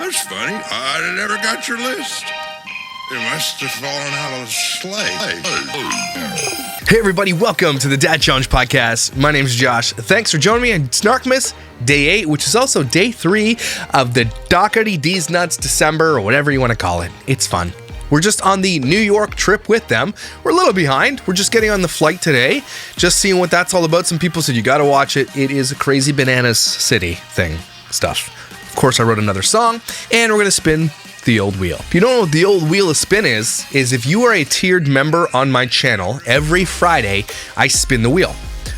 That's funny. I never got your list. It must have fallen out of the sleigh. Hey everybody, welcome to the Dad Challenge Podcast. My name's Josh. Thanks for joining me on Snarkmas Day 8, which is also Day 3 of the Dougherty D's Nuts December, or whatever you want to call it. It's fun. We're just on the New York trip with them. We're a little behind. We're just getting on the flight today, just seeing what that's all about. Some people said you gotta watch it. It is a crazy bananas city thing stuff. Of course, I wrote another song, and we're gonna spin the old wheel. If you don't know what the old wheel of spin is if you are a tiered member on my channel, every Friday I spin the wheel.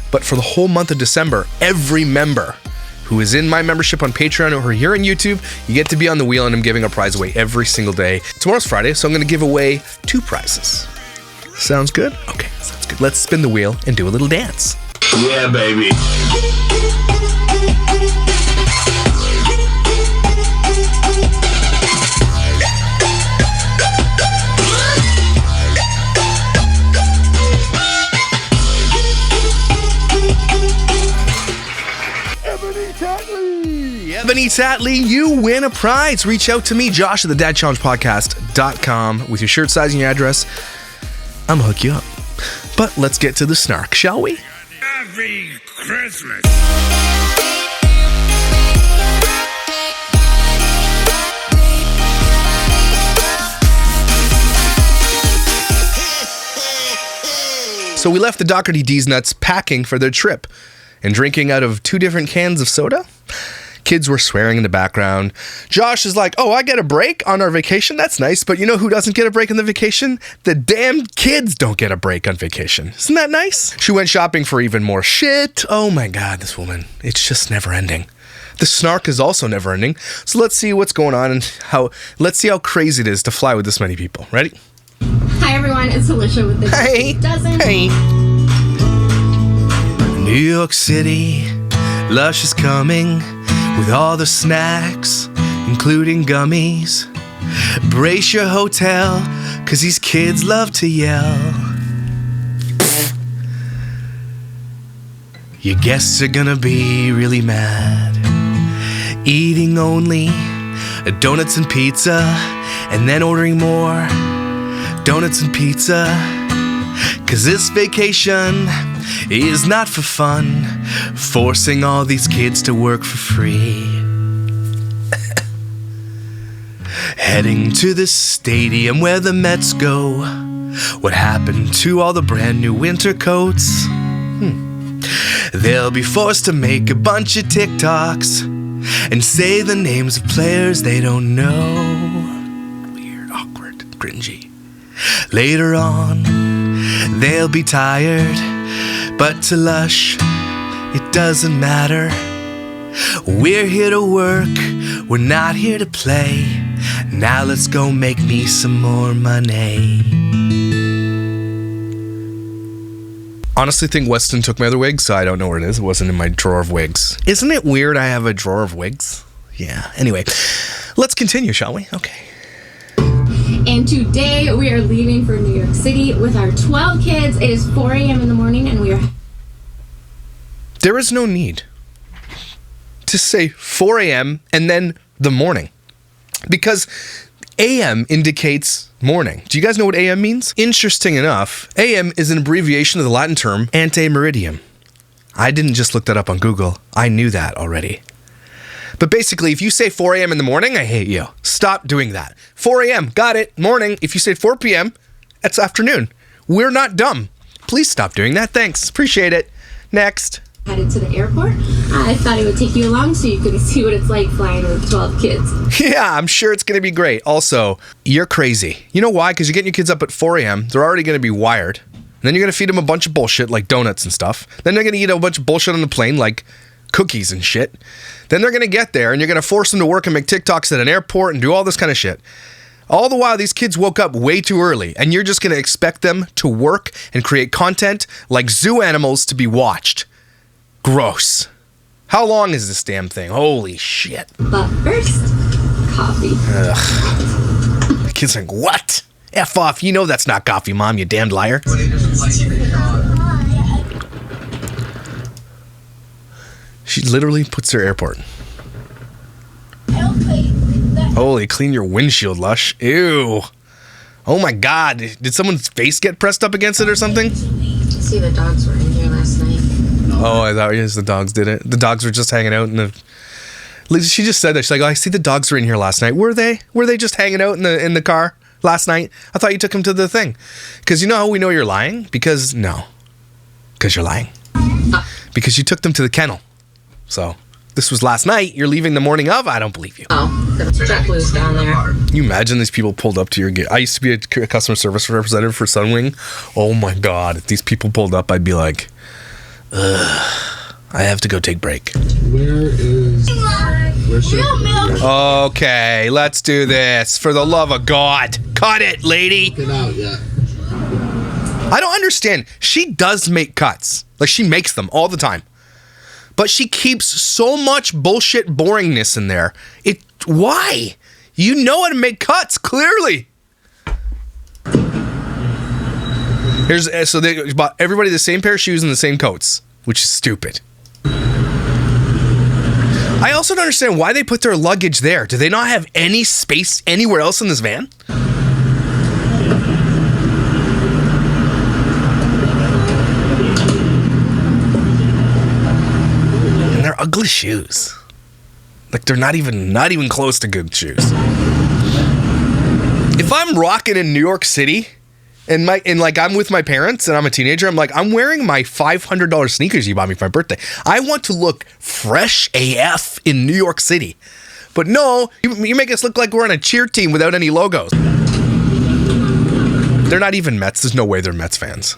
But for the whole month of December, every member who is in my membership on Patreon or here on YouTube, you get to be on the wheel, and I'm giving a prize away every single day. Tomorrow's Friday, so I'm going to give away 2 prizes. Sounds good? Okay, sounds good. Let's spin the wheel and do a little dance. Yeah, baby. Ebony Tatley, you win a prize. Reach out to me, Josh at thedadchallengepodcast.com with your shirt size and your address. I'm gonna hook you up. But let's get to the snark, shall we? Happy Christmas. So we left the Dougherty D's Nuts packing for their trip and drinking out of 2 different cans of soda. Kids were swearing in the background. Josh is like, oh, I get a break on our vacation? That's nice. But you know who doesn't get a break on the vacation? The damn kids don't get a break on vacation. Isn't that nice? She went shopping for even more shit. Oh my God, this woman. It's just never ending. The snark is also never ending. So let's see what's going on and let's see how crazy it is to fly with this many people. Ready? Hi everyone, it's Alicia with the Hey. Dozen. Hey. New York City, Lush is coming with all the snacks, including gummies. Brace your hotel, 'cause these kids love to yell. Your guests are gonna be really mad. Eating only donuts and pizza, and then ordering more donuts and pizza. 'Cause this vacation is not for fun, forcing all these kids to work for free. Heading to the stadium where the Mets go. What happened to all the brand new winter coats? They'll be forced to make a bunch of TikToks and say the names of players they don't know. Weird, awkward, cringy. Later on, they'll be tired, but to Lush, it doesn't matter. We're here to work, we're not here to play. Now let's go make me some more money. Honestly, think Weston took my other wig, so I don't know where it is. It wasn't in my drawer of wigs. Isn't it weird I have a drawer of wigs? Yeah, anyway, let's continue, shall we? Okay. And today we are leaving for New York City with our 12 kids. It is 4 a.m. in the morning and we are... There is no need to say 4 a.m. and then the morning, because AM indicates morning. Do you guys know what AM means? Interesting enough, AM is an abbreviation of the Latin term ante-meridium. I didn't just look that up on Google. I knew that already. But basically, if you say 4 a.m. in the morning, I hate you. Stop doing that. 4 a.m., got it, morning. If you say 4 p.m., that's afternoon. We're not dumb. Please stop doing that. Thanks. Appreciate it. Next. Headed to the airport. I thought it would take you along so you could see what it's like flying with 12 kids. Yeah, I'm sure it's going to be great. Also, you're crazy. You know why? Because you're getting your kids up at 4 a.m. They're already going to be wired. And then you're going to feed them a bunch of bullshit like donuts and stuff. Then they're going to eat a bunch of bullshit on the plane like cookies and shit. Then they're going to get there and you're going to force them to work and make TikToks at an airport and do all this kind of shit. All the while, these kids woke up way too early and you're just going to expect them to work and create content like zoo animals to be watched. Gross. How long is this damn thing? Holy shit. But first, coffee. Ugh. The kid's like, what? F off. You know that's not coffee, Mom, you damned liar. She literally puts her airport. Okay, the Holy, clean your windshield, Lush. Ew. Oh my God. Did someone's face get pressed up against it or something? See, the dogs were in here last night. Oh, I thought the dogs did it. The dogs were just hanging out in the... She just said that. She's like, oh, I see the dogs were in here last night. Were they? Were they just hanging out in the car last night? I thought you took them to the thing. Because you know how we know you're lying? Because you're lying. Because you took them to the kennel. So, this was last night. You're leaving the morning of? I don't believe you. Oh, the JetBlue's down there. Can you imagine these people pulled up to your gate? I used to be a customer service representative for Sunwing. Oh my God. If these people pulled up, I'd be like, ugh. I have to go take break. Where's Okay, let's do this. For the love of God. Cut it, lady. Get out yet. I don't understand. She does make cuts. Like, she makes them all the time. But she keeps so much bullshit boringness in there. Why? You know how to make cuts, clearly. So they bought everybody the same pair of shoes and the same coats, which is stupid. I also don't understand why they put their luggage there. Do they not have any space anywhere else in this van? And they're ugly shoes. Like, they're not even close to good shoes. If I'm rocking in New York City and I'm with my parents and I'm a teenager, I'm wearing my $500 sneakers you bought me for my birthday. I want to look fresh AF in New York City. But no, you make us look like we're on a cheer team without any logos. They're not even Mets. There's no way they're Mets fans.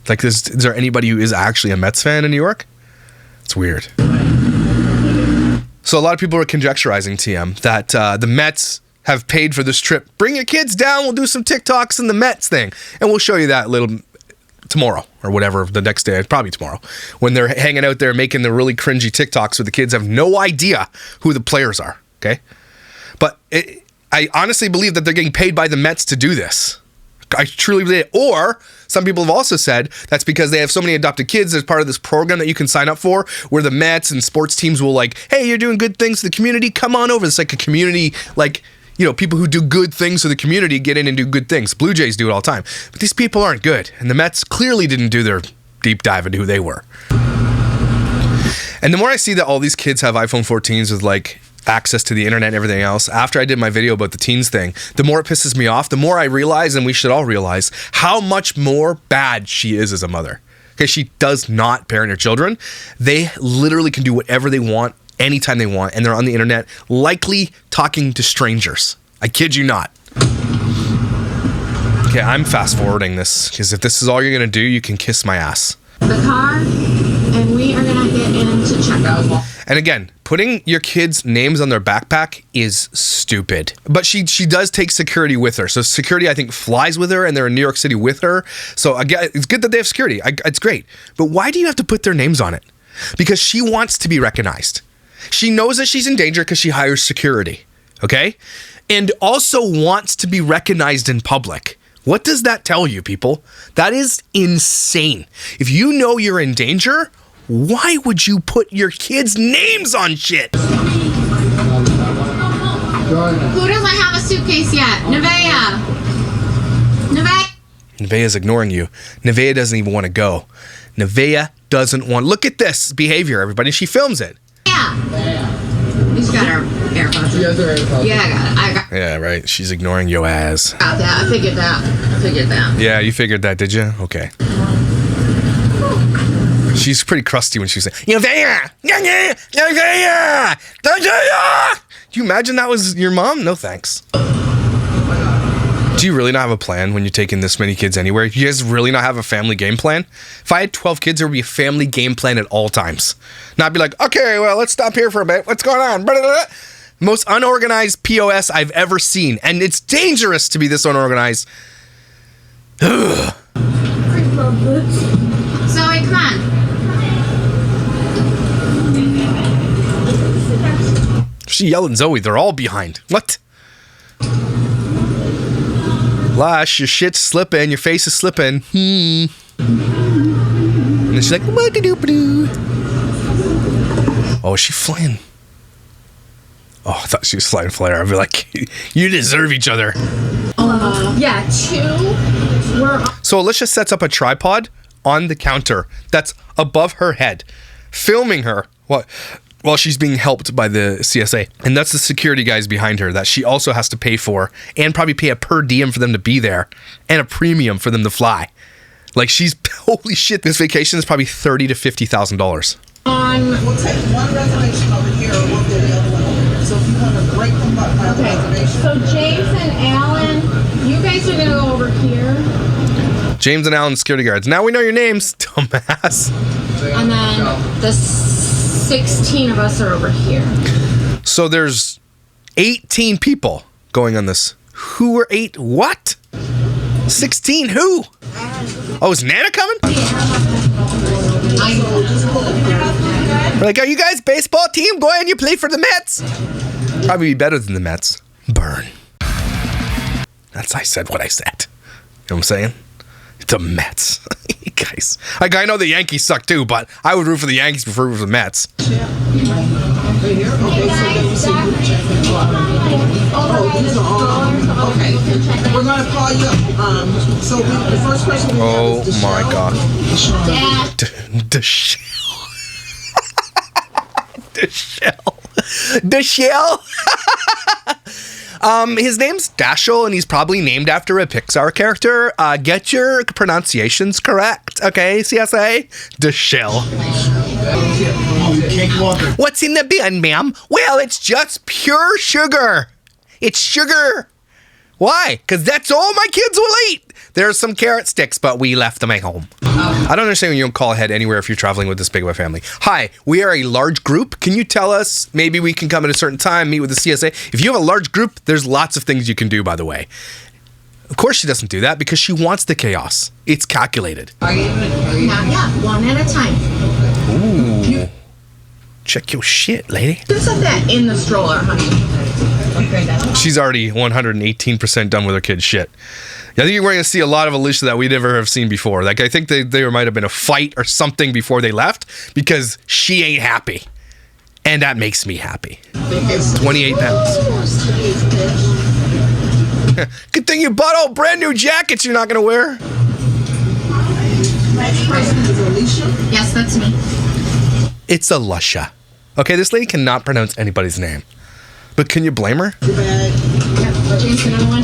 Like, is there anybody who is actually a Mets fan in New York? It's weird. So a lot of people are conjecturizing, TM, that the Mets have paid for this trip. Bring your kids down. We'll do some TikToks and the Mets thing. And we'll show you that little tomorrow or whatever, the next day, probably tomorrow, when they're hanging out there making the really cringy TikToks where the kids have no idea who the players are, okay? But I honestly believe that they're getting paid by the Mets to do this. I truly believe it. Or some people have also said that's because they have so many adopted kids as part of this program that you can sign up for, where the Mets and sports teams will like, hey, you're doing good things to the community, come on over. It's like a community, like, you know, people who do good things for the community get in and do good things. Blue Jays do it all the time. But these people aren't good. And the Mets clearly didn't do their deep dive into who they were. And the more I see that all these kids have iPhone 14s with like access to the internet and everything else, after I did my video about the teens thing, the more it pisses me off, the more I realize, and we should all realize, how much more bad she is as a mother. Okay, she does not parent her children. They literally can do whatever they want anytime they want, and they're on the internet, likely talking to strangers. I kid you not. Okay, I'm fast forwarding this, because if this is all you're gonna do, you can kiss my ass. The car, and we are gonna get into checkout. And again, putting your kids' names on their backpack is stupid. But she does take security with her. So security, I think, flies with her, and they're in New York City with her. So again, it's good that they have security. It's great. But why do you have to put their names on it? Because she wants to be recognized. She knows that she's in danger because she hires security. Okay? And also wants to be recognized in public. What does that tell you, people? That is insane. If you know you're in danger, why would you put your kids' names on shit? Who doesn't have a suitcase yet? Nevaeh! Nevaeh's ignoring you. Nevaeh doesn't even want to go. Nevaeh doesn't want... Look at this behavior, everybody. She films it. Yeah. She's got her AirPods. She has her AirPods. Yeah, I got it. Yeah, right. She's ignoring your ass. Got that. I figured that. Yeah, you figured that, did you? Okay. She's pretty crusty when she's saying, Nevaeh! Nevaeh! Do you imagine that was your mom? No thanks. Do you really not have a plan when you're taking this many kids anywhere? Do you guys really not have a family game plan? If I had 12 kids, there would be a family game plan at all times. Not be like, okay, well, let's stop here for a bit. What's going on? Most unorganized POS I've ever seen. And it's dangerous to be this unorganized. Ugh. Zoe, come on. She yelled at Zoe. They're all behind. What? Lush, your shit's slipping. Your face is slipping. And then she's like, "What-a-doo-ba-doo." Oh, is she flying? Oh, I thought she was flying flare. I'd be like, you deserve each other. Yeah, 2 were. So Alicia sets up a tripod on the counter that's above her head, filming her while she's being helped by the CSA. And that's the security guys behind her that she also has to pay for, and probably pay a per diem for them to be there and a premium for them to fly. Like, she's, holy shit, this vacation is probably $30,000 to $50,000. We'll take one reservation over here, or we'll do the other one over here. So if you want to break them up by the reservation. So James and Alan, you guys are gonna go over here, James and Alan, security guards. Now we know your names, dumbass. and then the 16 of us are over here. So there's 18 people going on this. Who were 8? What? 16 who? Oh, is Nana coming? We're like, are you guys baseball team? Go ahead, you play for the Mets. Probably be better than the Mets. Burn. I said what I said. You know what I'm saying? The Mets. Guys. Like, I know the Yankees suck too, but I would root for the Yankees before I root for the Mets. Okay, we're going to call you. So the first person we have is Oh my God. Dad. The shell. The shell. The shell. His name's Dashiell, and he's probably named after a Pixar character. Get your pronunciations correct, okay, CSA? Dashiell. What's in the bin, ma'am? Well, it's just pure sugar. It's sugar. Why? Because that's all my kids will eat. There's some carrot sticks, but we left them at home. I don't understand when you don't call ahead anywhere if you're traveling with this big of a family. Hi, we are a large group. Can you tell us, maybe we can come at a certain time, meet with the CSA? If you have a large group, there's lots of things you can do, by the way. Of course she doesn't do that because she wants the chaos. It's calculated. Not yet. One at a time. Ooh. Check your shit, lady. Just set that in the stroller, honey. She's already 118% done with her kid's shit. I think we're going to see a lot of Alicia that we never have seen before. Like, I think there might have been a fight or something before they left because she ain't happy. And that makes me happy. 28 pounds. Good thing you bought all brand new jackets you're not going to wear. Yes, that's me. It's Alicia. Okay, this lady cannot pronounce anybody's name. But can you blame her? James, another one.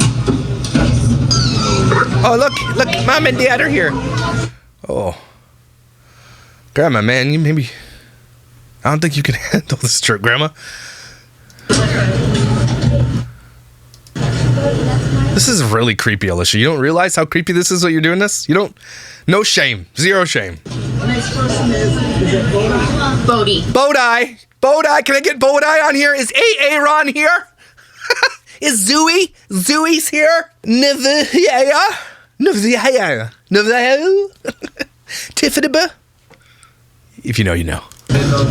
Oh, look, Mom and Dad are here. Oh. Grandma, man, you maybe... I don't think you can handle this trip, Grandma. This is really creepy, Alicia. You don't realize how creepy this is, what you're doing this? You don't... No shame. Zero shame. The next person is Bodie. Bodai. Can I get Bodai on here? Is Aaron here? Is Zooey's here? Nivea. Tiffany. If you know, you know.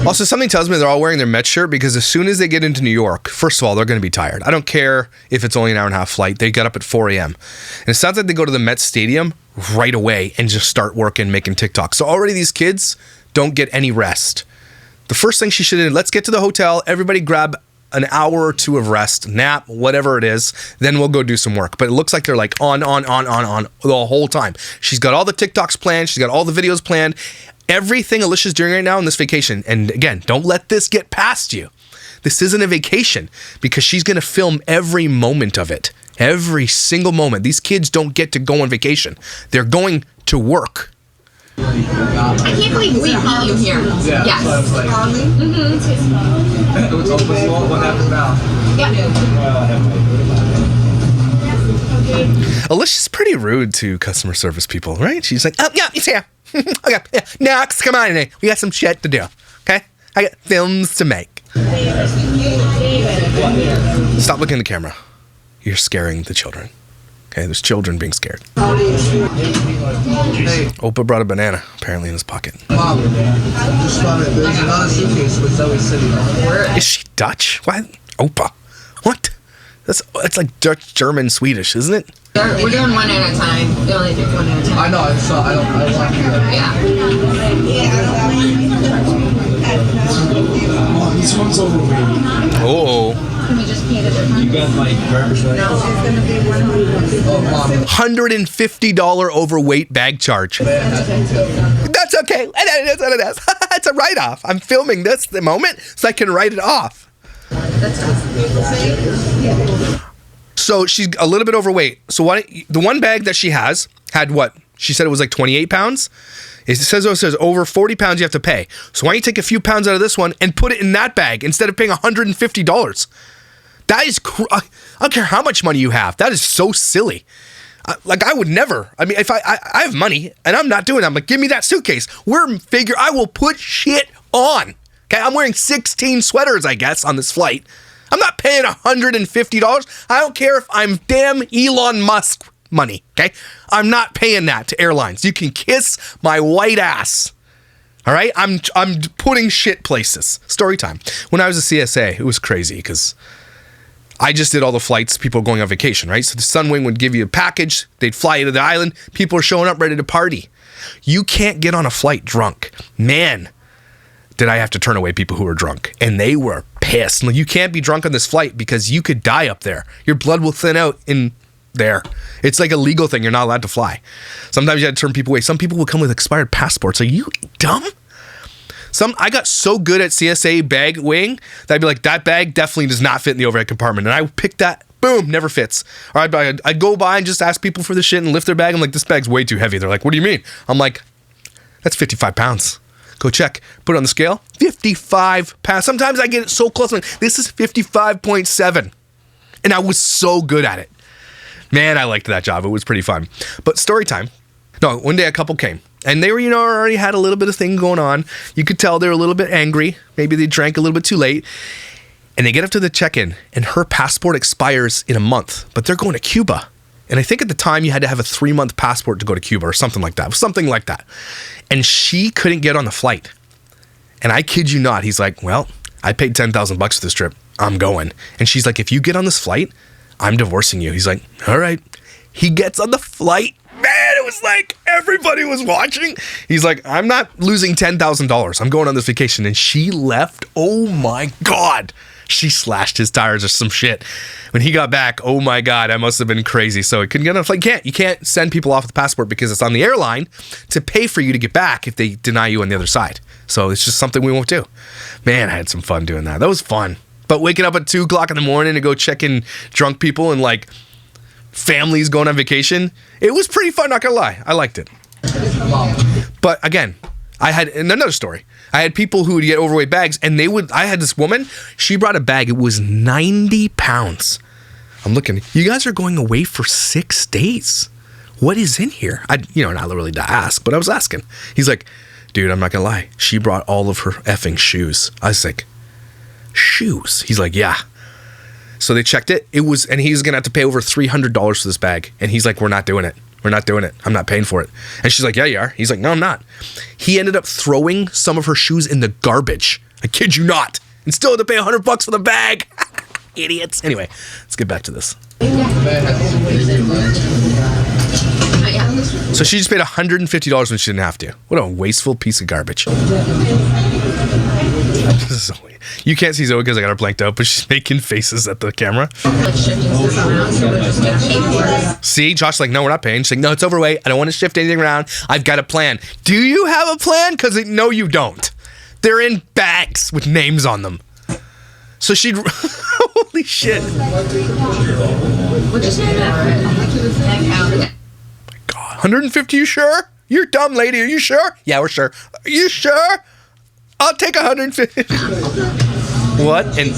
Also, something tells me they're all wearing their Mets shirt because as soon as they get into New York, first of all, they're going to be tired. I don't care if it's only an hour and a half flight. They got up at 4 a.m. And it sounds like they go to the Mets stadium right away and just start working, making TikTok. So already these kids don't get any rest. The first thing she should do, let's get to the hotel. Everybody grab an hour or two of rest, nap, whatever it is. Then we'll go do some work. But it looks like they're like on the whole time. She's got all the TikToks planned. She's got all the videos planned. Everything Alicia's doing right now on this vacation. And again, don't let this get past you. This isn't a vacation because she's going to film every moment of it. Every single moment. These kids don't get to go on vacation. They're going to work. I can't believe we meet you here. Yeah, Yes. so I was like, it was almost all what happened now. Alicia's pretty rude to customer service people, right? She's like, oh, yeah, it's here. Okay, yeah, next, come on in. We got some shit to do, okay? I got films to make. Stop looking at the camera. You're scaring the children. Okay, there's children being scared. Opa brought a banana, apparently, in his pocket. Mom, just found it. There's another suitcase with Zoe sitting on it. Where? Is she Dutch? Why? Opa. What? That's like Dutch, German, Swedish, isn't it? We're doing one at a time. We only do one at a time. I know, I don't want to do that. Yeah. This one's over, baby. Oh. $150 overweight bag charge. That's okay. That's what it is. It's a write-off. I'm filming this the moment so I can write it off. So she's a little bit overweight. So the one bag that she had what? She said it was like 28 pounds. It says over 40 pounds you have to pay. So why don't you take a few pounds out of this one and put it in that bag instead of paying $150? That is, I don't care how much money you have. That is so silly. Like I would never. I mean, if I have money and I'm not doing it, I'm like, give me that suitcase. I will put shit on. Okay, I'm wearing 16 sweaters, I guess, on this flight. I'm not paying $150. I don't care if I'm damn Elon Musk money. Okay, I'm not paying that to airlines. You can kiss my white ass. All right, I'm putting shit places. Story time. When I was a CSA, it was crazy because I just did all the flights, people going on vacation, right? So the Sunwing would give you a package, they'd fly you to the island, people are showing up ready to party. You can't get on a flight drunk. Man, did I have to turn away people who were drunk. And they were pissed. You can't be drunk on this flight because you could die up there. Your blood will thin out in there. It's like a legal thing. You're not allowed to fly. Sometimes you had to turn people away. Some people would come with expired passports. Are you dumb? I got so good at CSA bag weighing that I'd be like, that bag definitely does not fit in the overhead compartment. And I would pick that, boom, never fits. Or I'd go by and just ask people for the shit and lift their bag. I'm like, this bag's way too heavy. They're like, what do you mean? I'm like, that's 55 pounds. Go check. Put it on the scale. 55 pounds. Sometimes I get it so close. I'm like, this is 55.7. And I was so good at it. Man, I liked that job. It was pretty fun. But story time. No, one day a couple came. And they were, already had a little bit of thing going on. You could tell they were a little bit angry. Maybe they drank a little bit too late. And they get up to the check-in, and her passport expires in a month. But they're going to Cuba. And I think at the time you had to have a 3-month passport to go to Cuba or something like that. Something like that. And she couldn't get on the flight. And I kid you not, he's like, well, I paid $10,000 for this trip. I'm going. And she's like, if you get on this flight, I'm divorcing you. He's like, all right. He gets on the flight. Man, it was like everybody was watching. He's like, I'm not losing $10,000. I'm going on this vacation. And she left. Oh my God. She slashed his tires or some shit. When he got back, oh my God, I must have been crazy. So he couldn't get on a flight. You can't send people off with the passport because it's on the airline to pay for you to get back if they deny you on the other side. So it's just something we won't do. Man, I had some fun doing that. That was fun. But waking up at 2 o'clock in the morning to go check in drunk people and like families going on vacation, it was pretty fun, not gonna lie. I liked it. But again, I had another story. I had people who would get overweight bags, and I had this woman, she brought a bag, it was 90 pounds. I'm looking, you guys are going away for 6 days. What is in here? Not really to ask, but I was asking. He's like, dude, I'm not gonna lie. She brought all of her effing shoes. I was like, shoes? He's like, yeah. So they checked it. And he's going to have to pay over $300 for this bag. And he's like, we're not doing it. We're not doing it. I'm not paying for it. And she's like, yeah, you are. He's like, no, I'm not. He ended up throwing some of her shoes in the garbage. I kid you not. And still had to pay $100 for the bag. Idiots. Anyway, let's get back to this. So she just paid $150 when she didn't have to. What a wasteful piece of garbage. You can't see Zoe because I got her blanked out, but she's making faces at the camera. See, Josh's like, no, we're not paying. She's like, no, it's overweight. I don't want to shift anything around. I've got a plan. Do you have a plan? Because no, you don't. They're in bags with names on them. So she'd... Holy shit. My God. 150, you sure? You're dumb, lady. Are you sure? Yeah, we're sure. Are you sure? I'll take 150. What? And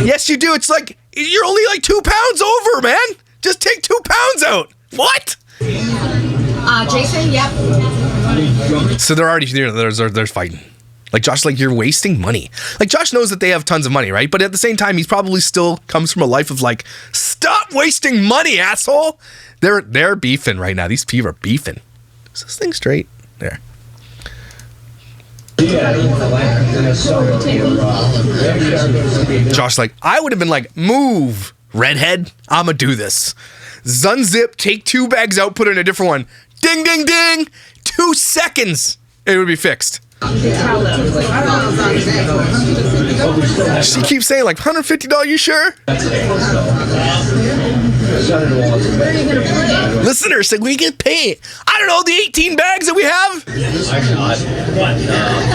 yes, you do. It's like you're only like 2 pounds over, man. Just take 2 pounds out. What? Jason, yep. So they're already they're fighting. Like Josh, like you're wasting money. Like Josh knows that they have tons of money, right? But at the same time, he's probably still comes from a life of like, stop wasting money, asshole. They're beefing right now. These people are beefing. Is this thing straight? There. Josh like, I would have been like, move, redhead. I'ma do this. Zunzip, take 2 bags out, put it in a different one. Ding, ding, ding. 2 seconds. It would be fixed. She keeps saying like $150, you sure? Listener said we get paid. I don't know, the 18 bags that we have.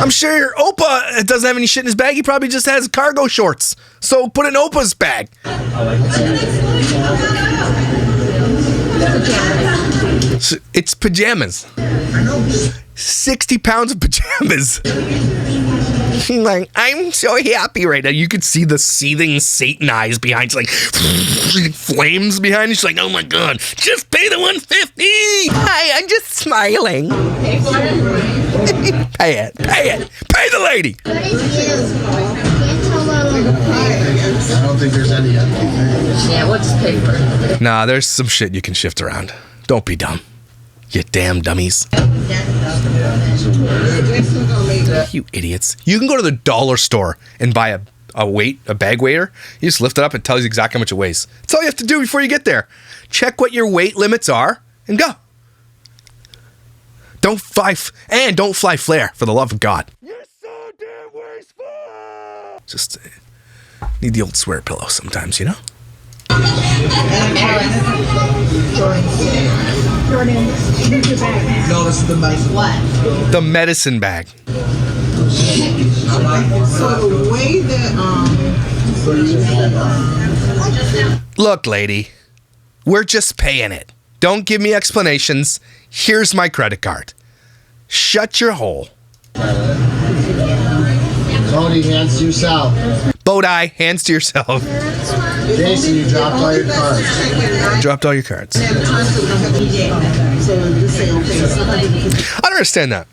I'm sure your Opa doesn't have any shit in his bag. He probably just has cargo shorts. So put in Opa's bag. It's pajamas. 60 pounds of pajamas. She's like, I'm so happy right now. You could see the seething Satan eyes behind. She's like, flames behind. She's like, oh my God, just pay the $150. Hi, I'm just smiling. Pay it. Pay the lady. I don't think there's any empty things. Yeah, what's paper? Nah, there's some shit you can shift around. Don't be dumb. You damn dummies. You idiots. You can go to the dollar store and buy a bag weighter. You just lift it up and it tells you exactly how much it weighs. That's all you have to do before you get there. Check what your weight limits are and go. Don't fly flare, for the love of God. You're so damn wasteful. Just need the old swear pillow sometimes, you know? No, this is the medicine. What? The medicine bag. So the way that Look, lady, we're just paying it. Don't give me explanations. Here's my credit card. Shut your hole. Tony, hands to yourself. Bodai, hands to yourself. Jason, you dropped all your cards. Dropped all your cards. so just say okay. I don't understand that.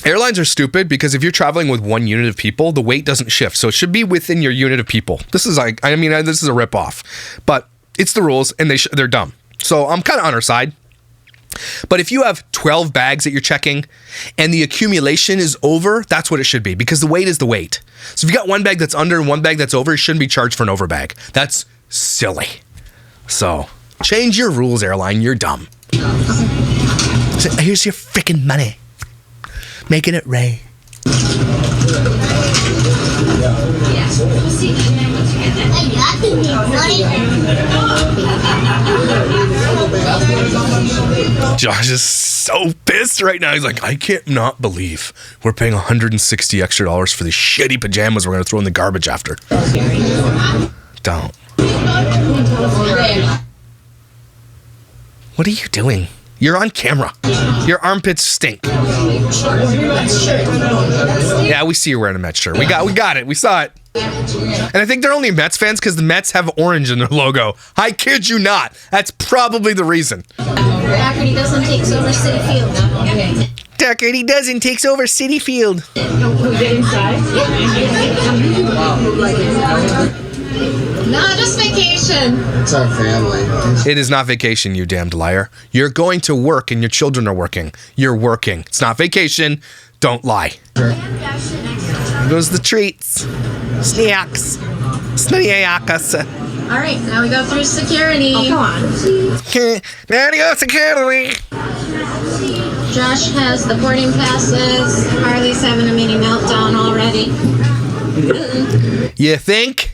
Airlines are stupid because if you're traveling with one unit of people, the weight doesn't shift. So it should be within your unit of people. This is like, this is a ripoff, but it's the rules and they're dumb. So I'm kind of on our side. But if you have 12 bags that you're checking and the accumulation is over, that's what it should be because the weight is the weight. So if you got one bag that's under and one bag that's over, you shouldn't be charged for an overbag. That's silly. So change your rules, airline. You're dumb. So here's your freaking money. Making it rain. Josh is so pissed right now. He's like, I can't not believe we're paying $160 extra for these shitty pajamas we're going to throw in the garbage after. Don't. What are you doing? You're on camera. Your armpits stink. Yeah, we see you wearing a Mets shirt. We got it. We saw it. And I think they're only Mets fans because the Mets have orange in their logo. I kid you not. That's probably the reason. Dougherty doesn't take over City Field. Okay. Dougherty doesn't takes over City Field. No, just vacation. It's our family. It is not vacation, you damned liar. You're going to work and your children are working. You're working. It's not vacation. Don't lie. Here goes the treats. Snacks. Snacks. All right, now we go through security. Oh, come on. There you go, security. Josh has the boarding passes. Harley's having a mini meltdown already. You think?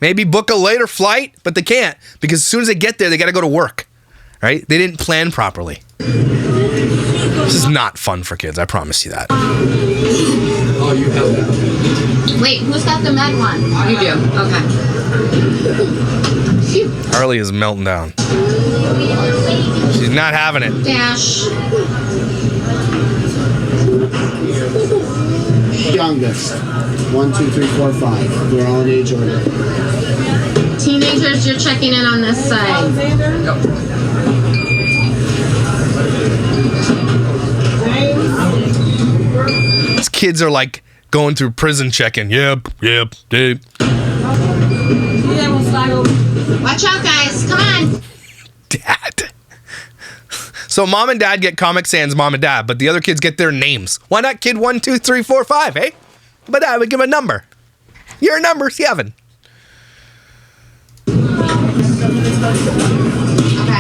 Maybe book a later flight, but they can't because as soon as they get there, they got to go to work. Right? They didn't plan properly. This is not fun for kids. I promise you that. Oh, you have that. Wait, who's got the med one? You do. Okay. Harley is melting down. She's not having it. Dash. Youngest. 1, 2, 3, 4, 5. We're all in age order. Teenagers, you're checking in on this side. These kids are like going through prison checking. Yep. Dude. Watch out, guys. Come on. Dad. So mom and dad get Comic Sans mom and dad, but the other kids get their names. Why not kid 1, 2, 3, 4, 5, eh? But I would give a number. Your number 7. Okay.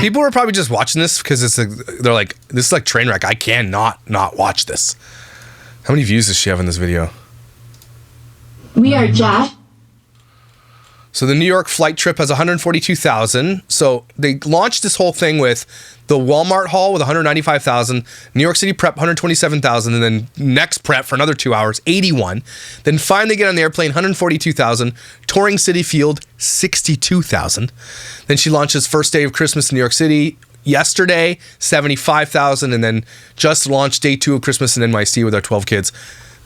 People are probably just watching this because they're like, this is like train wreck. I cannot not watch this. How many views does she have in this video? We are Josh. So the New York flight trip has 142,000. So they launched this whole thing with the Walmart haul with 195,000, New York City prep 127,000, and then next prep for another 2 hours, 81. Then finally get on the airplane, 142,000. Touring City Field, 62,000. Then she launches first day of Christmas in New York City yesterday, 75,000, and then just launched day 2 of Christmas in NYC with our 12 kids,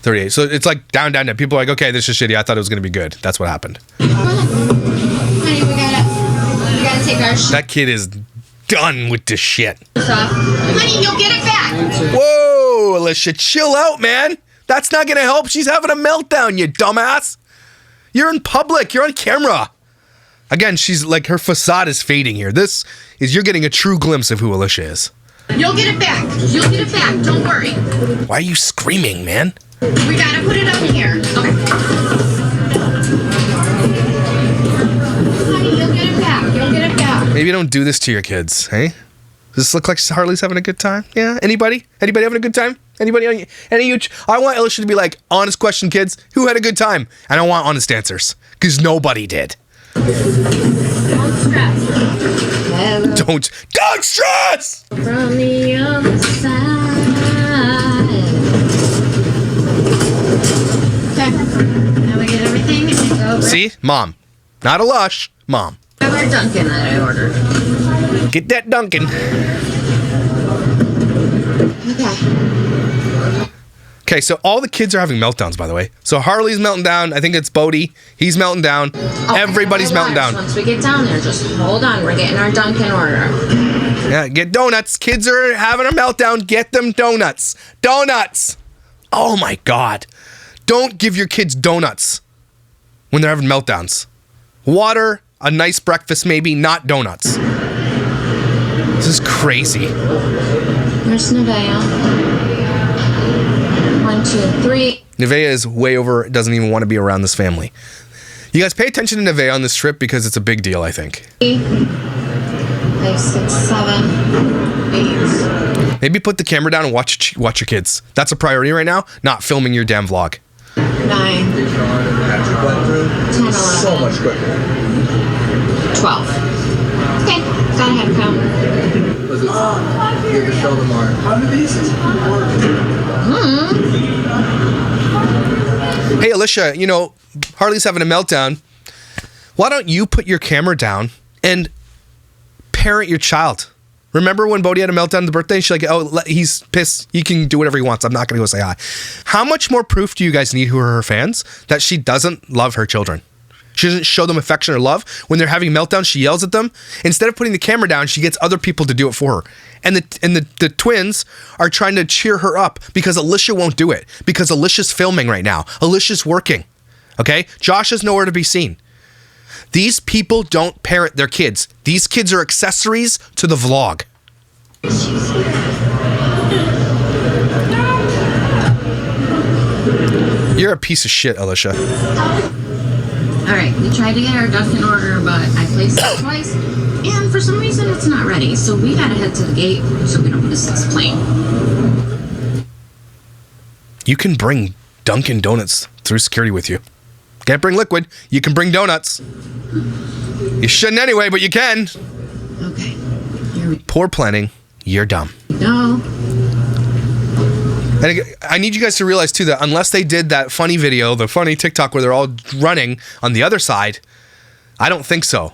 38. So it's like down. People are like, okay, this is shitty. I thought it was going to be good. That's what happened. Honey, we gotta take our That kid is done with this shit. off. Honey, you'll get it back. Whoa, Alicia, chill out, man. That's not going to help. She's having a meltdown, you dumbass. You're in public. You're on camera. Again, she's like, her facade is fading here. This is, you're getting a true glimpse of who Alicia is. You'll get it back. You'll get it back. Don't worry. Why are you screaming, man? We gotta put it up here. Okay. Honey, you'll get it back. You'll get it back. Maybe don't do this to your kids, hey? Does this look like Harley's having a good time? Yeah? Anybody? Anybody having a good time? Anybody? Any of you? I want Alicia to be like, honest question, kids. Who had a good time? And I want honest answers. Because nobody did. Don't stress. Don't stress! From the other side. Okay. Now we get everything and go. See? Mom. Not a lush. Mom. Have our Dunkin' that I ordered. Get that Dunkin'. Okay. Okay, so all the kids are having meltdowns, by the way. So Harley's melting down. I think it's Bodie. He's melting down. Everybody's melting down. Once we get down there, just hold on. We're getting our Dunkin' order. Yeah, get donuts. Kids are having a meltdown. Get them donuts. Donuts. Oh my God. Don't give your kids donuts when they're having meltdowns. Water, a nice breakfast maybe, not donuts. This is crazy. There's Nevaeh. 1, 2, 3. Nevaeh is way over, doesn't even want to be around this family. You guys pay attention to Nevaeh on this trip because it's a big deal, I think. 5, 6, 7, 8. Maybe put the camera down and watch your kids. That's a priority right now, not filming your damn vlog. 9, 10, 11. So much quicker. 12. Okay, gotta have a count. Was it? You have to show them our. How do these work? Hey, Alicia, you know, Harley's having a meltdown. Why don't you put your camera down and parent your child? Remember when Bodhi had a meltdown at the birthday? She's like, oh, he's pissed. He can do whatever he wants. I'm not going to go say hi. How much more proof do you guys need, who are her fans, that she doesn't love her children? She doesn't show them affection or love. When they're having meltdowns, she yells at them. Instead of putting the camera down, she gets other people to do it for her. And the twins are trying to cheer her up because Alicia won't do it. Because Alicia's filming right now. Alicia's working. Okay? Josh is nowhere to be seen. These people don't parent their kids. These kids are accessories to the vlog. You're a piece of shit, Alicia. Alright, we tried to get our Dunkin' order, but I placed it twice, and for some reason it's not ready, so we gotta head to the gate so we don't miss this plane. You can bring Dunkin' Donuts through security with you. Can't bring liquid. You can bring donuts. You shouldn't anyway, but you can. Okay, here we Poor planning. You're dumb. go. And I need you guys to realize too that unless they did that funny video, the funny TikTok where they're all running on the other side, I don't think so.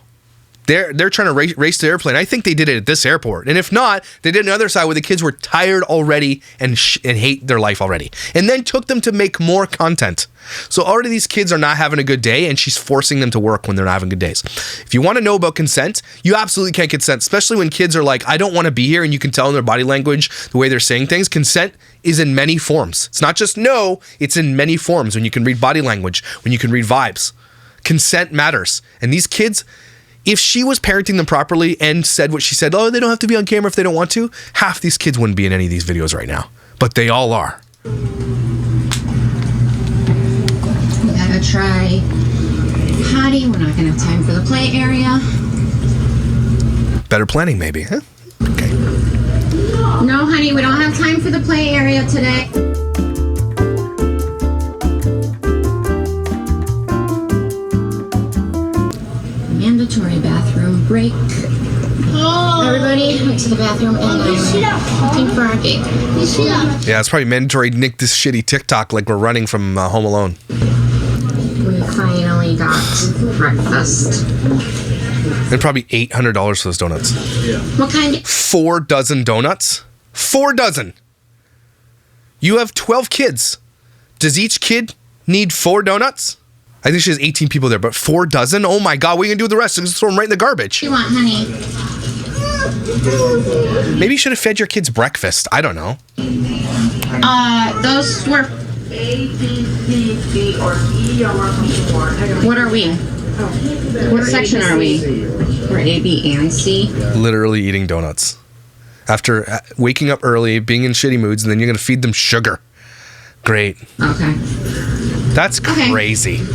They're trying to race the airplane. I think they did it at this airport. And if not, they did it on the other side where the kids were tired already and hate their life already. And then took them to make more content. So already these kids are not having a good day and she's forcing them to work when they're not having good days. If you want to know about consent, you absolutely can't consent, especially when kids are like, I don't want to be here, and you can tell in their body language, the way they're saying things. Consent is in many forms. It's not just no, it's in many forms. When you can read body language, when you can read vibes. Consent matters. And these kids, if she was parenting them properly and said what she said, oh, they don't have to be on camera if they don't want to, half these kids wouldn't be in any of these videos right now. But they all are. We gotta try potty. We're not gonna have time for the play area. Better planning maybe, huh? Okay. No, honey, we don't have time for the play area today. break. Everybody went to the bathroom and then looking for our gate. Yeah, it's probably mandatory to nick this shitty TikTok like we're running from Home Alone. We finally got breakfast. And probably $800 for those donuts. What kind? 4 dozen donuts? 4 dozen! You have 12 kids. Does each kid need 4 donuts? I think she has 18 people there, but 4 dozen? Oh my god, what are you gonna do with the rest? Just throw them right in the garbage. You want, honey? Maybe you should have fed your kids breakfast. I don't know. Those were... A, B, C, D, or E, or What are we? What section are we? We're A, B, and C. Literally eating donuts. After waking up early, being in shitty moods, and then you're gonna feed them sugar. Great. Okay. That's crazy.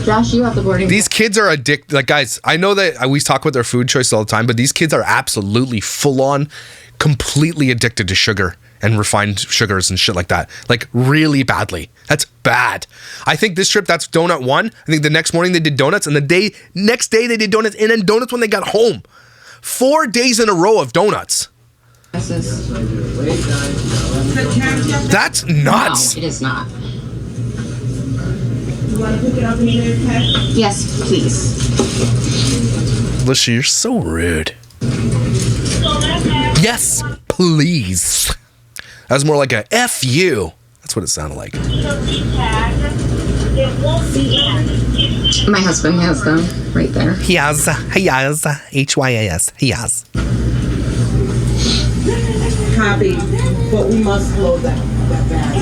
Josh, you have the boarding. These kids are addicted. Like, guys, I know that we talk about their food choices all the time, but these kids are absolutely full on, completely addicted to sugar and refined sugars and shit like that. Like, really badly. That's bad. I think this trip, that's donut 1. I think the next morning they did donuts, and the next day they did donuts, and then donuts when they got home. 4 days in a row of donuts. That's nuts. No, it is not. You want to pick it up in your pack? Yes, please. Lisha, you're so rude. Yes, please. That was more like a F you. That's what it sounded like. My husband has them right there. He has, H-Y-A-S, he has. Copy, but we must load that bag.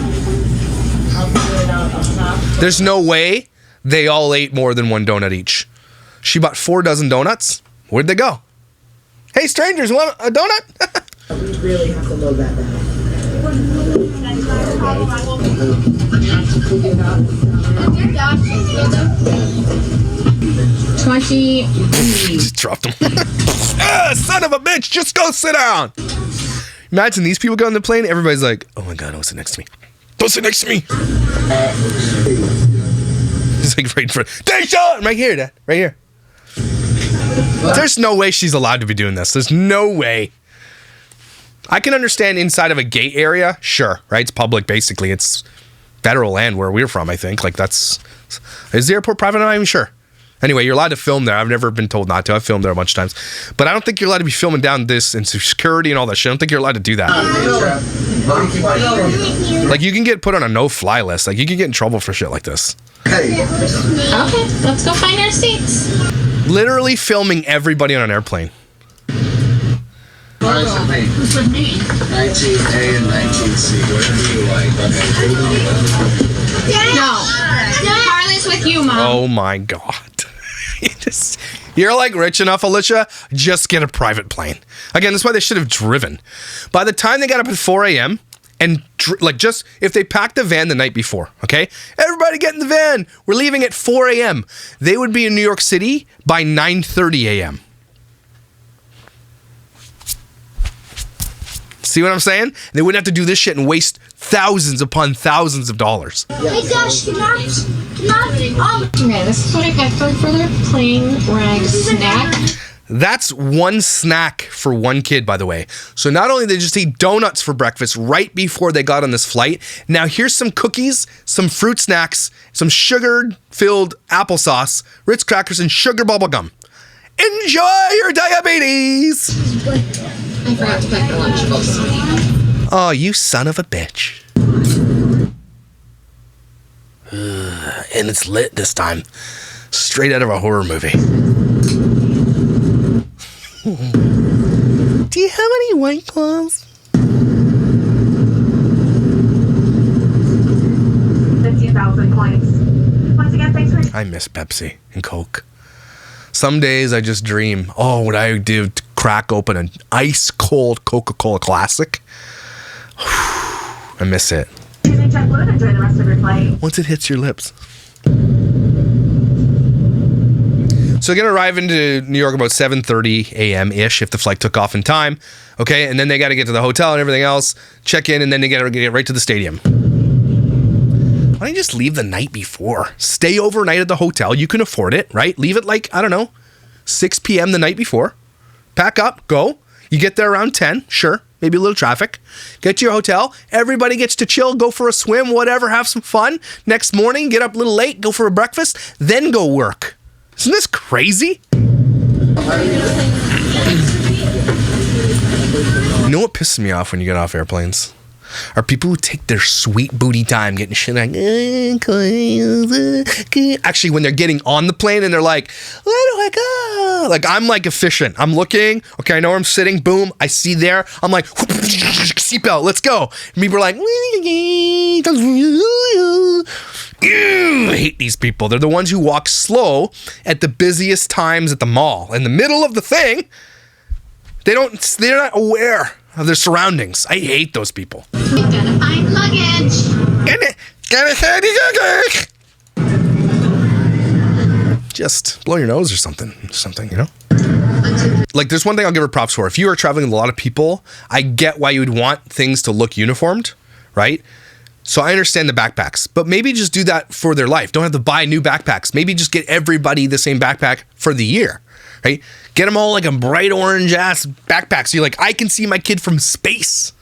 I'll figure it out up top. There's no way they all ate more than 1 donut each. She bought 4 dozen donuts. Where'd they go? Hey, strangers, want a donut? We really have to load that bag. 20. Just dropped them. Son of a bitch, just go sit down. Imagine these people go on the plane, everybody's like, oh my god, don't sit next to me. Don't sit next to me. He's like right in front. Daisha! I'm right here, Dad. Right here. There's no way she's allowed to be doing this. There's no way. I can understand inside of a gate area, sure, right? It's public, basically. It's federal land where we're from, I think. Like, that's... Is the airport private? I'm not even sure. Anyway, you're allowed to film there. I've never been told not to. I've filmed there a bunch of times. But I don't think you're allowed to be filming down this and security and all that shit. I don't think you're allowed to do that. Like, you can get put on a no-fly list. Like, you can get in trouble for shit like this. Okay, let's go find our seats. Literally filming everybody on an airplane. Who's with me? 19A and 19C. Whatever you like. No. Harley's with you, Mom. Oh my god. You're like rich enough, Alicia, just get a private plane. Again, that's why they should have driven. By the time they got up at 4 a.m. and just if they packed the van the night before, okay? Everybody get in the van. We're leaving at 4 a.m. They would be in New York City by 9:30 a.m. See what I'm saying? They wouldn't have to do this shit and waste thousands upon thousands of dollars. Hey Josh, can I Okay, this is what I got for their plane rag snack. That's 1 snack for 1 kid, by the way. So not only did they just eat donuts for breakfast right before they got on this flight, now here's some cookies, some fruit snacks, some sugar-filled applesauce, Ritz crackers, and sugar bubble gum. Enjoy your diabetes! I forgot to pack the Lunchables. Oh, you son of a bitch. And it's lit this time. Straight out of a horror movie. Do you have any White Claws? 50,000 points. Once again, thanks for... I miss Pepsi and Coke. Some days I just dream, oh, would I do to crack open an ice cold Coca-Cola Classic? I miss it. Using JetBlue and enjoy the rest of your flight. Once it hits your lips. So they're going to arrive into New York about 7:30 a.m.-ish if the flight took off in time. Okay, and then they got to get to the hotel and everything else, check in, and then they got to get right to the stadium. Why don't you just leave the night before? Stay overnight at the hotel. You can afford it, right? Leave it like, I don't know, 6 p.m. the night before. Pack up, go. You get there around 10, sure. Maybe a little traffic. Get to your hotel. Everybody gets to chill, go for a swim, whatever, have some fun. Next morning, get up a little late, go for a breakfast, then go work. Isn't this crazy? You know what pisses me off when you get off airplanes? Are people who take their sweet booty time getting shit like, actually when they're getting on the plane and they're like, where do I go? Like, I'm like efficient. I'm looking. Okay, I know where I'm sitting. Boom. I see there. I'm like, seatbelt, let's go. And people are like, I hate these people. They're the ones who walk slow at the busiest times at the mall. In the middle of the thing, they're not aware of their surroundings. I hate those people. Gotta find luggage. Just blow your nose or something, you know? Like, there's one thing I'll give her props for. If you are traveling with a lot of people, I get why you would want things to look uniformed, right? So I understand the backpacks, but maybe just do that for their life. Don't have to buy new backpacks. Maybe just get everybody the same backpack for the year, right? Get them all like a bright orange ass backpack. So you're like, I can see my kid from space.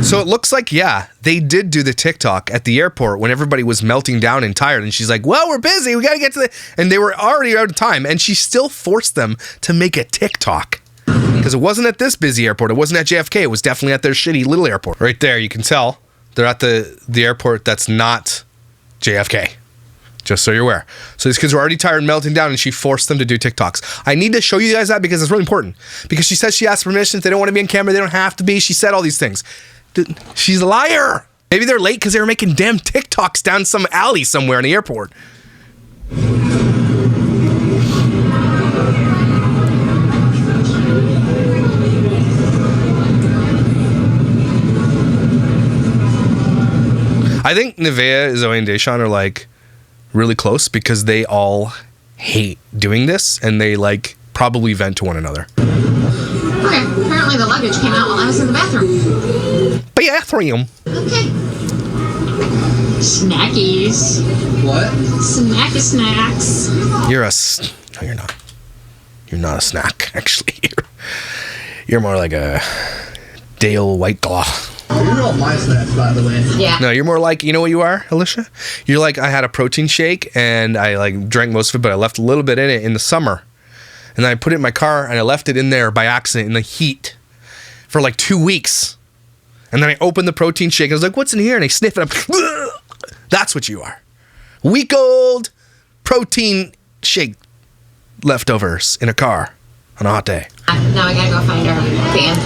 So it looks like, yeah, they did do the TikTok at the airport when everybody was melting down and tired. And she's like, well, we're busy. We got to get to the... And they were already out of time. And she still forced them to make a TikTok. Because it wasn't at this busy airport. It wasn't at JFK. It was definitely at their shitty little airport. Right there, you can tell. They're at the airport that's not JFK. Just so you're aware. So these kids were already tired and melting down, and she forced them to do TikToks. I need to show you guys that because it's really important. Because she says she asked permission. If they don't want to be on camera, they don't have to be. She said all these things. She's a liar. Maybe they're late because they were making damn TikToks down some alley somewhere in the airport. I think Nevaeh, Zoe, and Deshawn are like really close because they all hate doing this and they like probably vent to one another. Okay, apparently the luggage came out while I was in the bathroom. Bathroom. Okay. Snackies. What? Snacky snacks. No, you're not. You're not a snack, actually. You're more like a Dale White Claw. You're all my snacks, by the way. Yeah. No, you're more like, you know what you are, Alicia? You're like, I had a protein shake and I like drank most of it, but I left a little bit in it in the summer. And then I put it in my car and I left it in there by accident in the heat for like 2 weeks. And then I opened the protein shake and I was like, what's in here? And I sniff it. That's what you are. Week old protein shake leftovers in a car on a hot day. Now I gotta go find our van.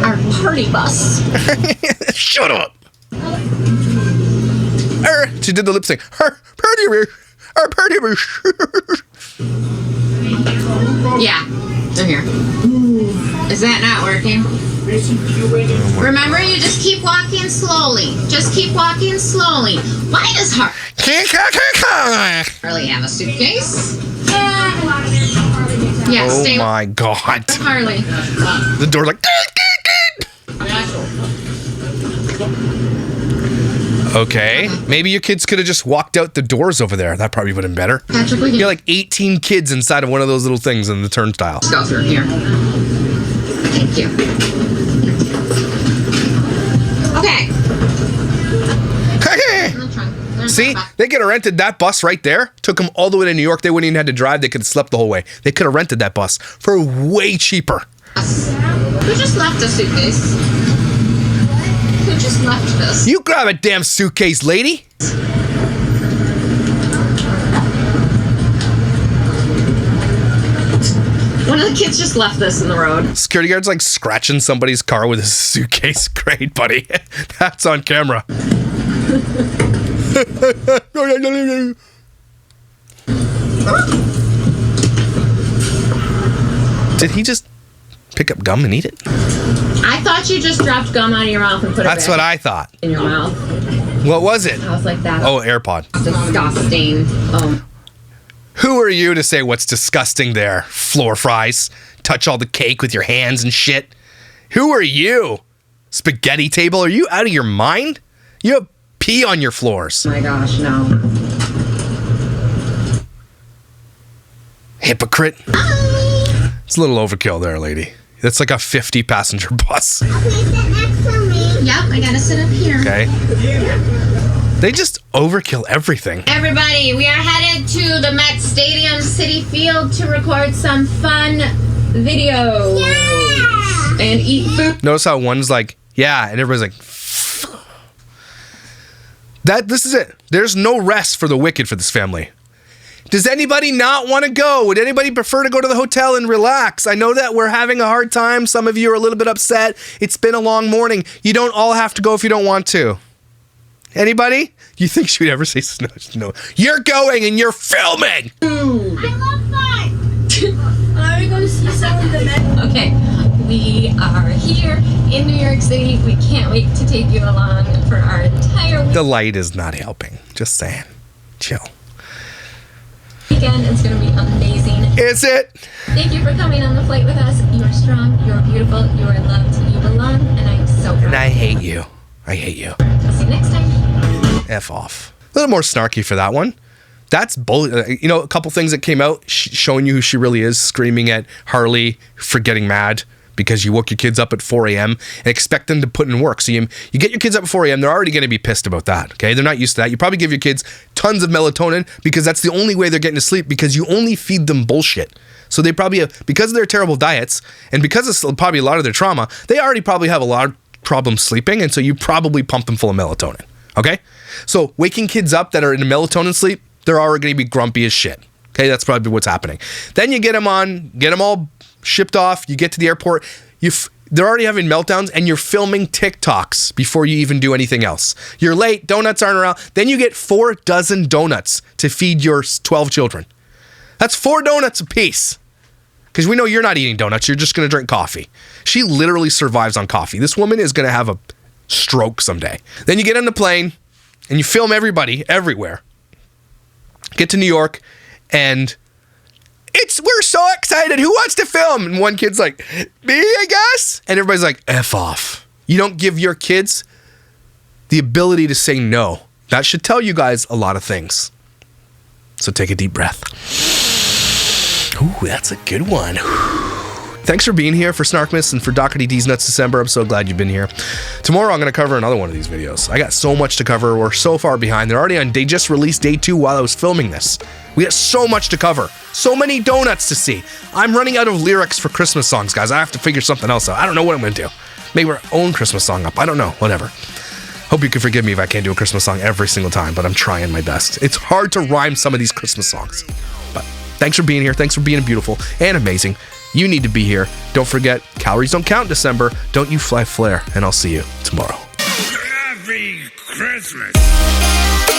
Our party bus. Shut up. She did the lip sync. Our party bus. Yeah, they're here. Is that not working? Remember, you just keep walking slowly. Just keep walking slowly. Why does Harley have a suitcase? Yeah, stay Oh my God. with Harley. The door's like... Okay, maybe your kids could have just walked out the doors over there. That probably would have been better. Patrick, we You can got like 18 kids inside of one of those little things in the turnstile. go through here. Thank you. Okay. In the trunk. There's See, the box. they could have rented that bus right there. Took them all the way to New York. They wouldn't even have to drive. They could have slept the whole way. They could have rented that bus for way cheaper. Who just left a suitcase? Who just left this? You grab a damn suitcase, lady. One of the kids just left this in the road. Security guard's like scratching somebody's car with his suitcase. Great, buddy. That's on camera. Did he just pick up gum and eat it? I thought you just dropped gum out of your mouth and put That's it what back I thought. in your mouth. What was it? I was like, that. Oh, AirPod. Disgusting. Oh. Who are you to say what's disgusting there? Floor fries. Touch all the cake with your hands and shit. Who are you? spaghetti table. Are you out of your mind? You have pee on your floors. Oh my gosh, no. Hypocrite. It's a little overkill there, lady. That's like a 50 passenger bus. Yep, I gotta sit up here. Okay. They just overkill everything. Everybody, we are headed to the Met Stadium City Field to record some fun videos. Yeah! And eat food. Notice how one's like, yeah, and everybody's like, this is it. There's no rest for the wicked for this family. Does anybody not want to go? Would anybody prefer to go to the hotel and relax? I know that we're having a hard time. Some of you are a little bit upset. It's been a long morning. You don't all have to go if you don't want to. Anybody? You think she would ever say no? You're going and you're filming. I love that. Are we going to see some of the men? Okay, we are here in New York City. We can't wait to take you along for our entire The light is not helping. Just saying. Chill. weekend. It's going to be amazing. Is it? Thank you for coming on the flight with us. You are strong. You are beautiful. You are loved. You belong. And I'm so proud. And I hate you. I hate you. I'll see you next time. F off. A little more snarky for that one. That's you know, a couple things that came out showing you who she really is, screaming at Harley for getting mad because you woke your kids up at 4 a.m. and expect them to put in work. So you get your kids up at 4 a.m., they're already going to be pissed about that, okay? They're not used to that. You probably give your kids tons of melatonin because that's the only way they're getting to sleep, because you only feed them bullshit. So they probably have, because of their terrible diets and because of probably a lot of their trauma, they already probably have a lot of problems sleeping, and so you probably pump them full of melatonin, okay? So waking kids up that are in a melatonin sleep, they're already going to be grumpy as shit. Okay, that's probably what's happening. Then you get them all shipped off. You get to the airport. They're already having meltdowns, and you're filming TikToks before you even do anything else. You're late. Donuts aren't around. Then you get 4 dozen donuts to feed your 12 children. That's 4 donuts apiece. Because we know you're not eating donuts. You're just going to drink coffee. She literally survives on coffee. This woman is going to have a stroke someday. Then you get on the plane, and you film everybody everywhere. Get to New York, and we're so excited. Who wants to film? And one kid's like, me, I guess. And everybody's like, F off. You don't give your kids the ability to say no. That should tell you guys a lot of things. So take a deep breath. Ooh, that's a good one. Thanks for being here for Snarkmas and for Dougherty D's Nuts December. I'm so glad you've been here. Tomorrow I'm going to cover another one of these videos. I got so much to cover. We're so far behind. They just released day 2 while I was filming this. We got so much to cover. So many donuts to see. I'm running out of lyrics for Christmas songs, guys. I have to figure something else out. I don't know what I'm going to do. Maybe our own Christmas song up. I don't know. Whatever. Hope you can forgive me if I can't do a Christmas song every single time, but I'm trying my best. It's hard to rhyme some of these Christmas songs. But thanks for being here. Thanks for being beautiful and amazing. You need to be here. Don't forget, calories don't count in December. Don't you fly flare, and I'll see you tomorrow. Happy Christmas.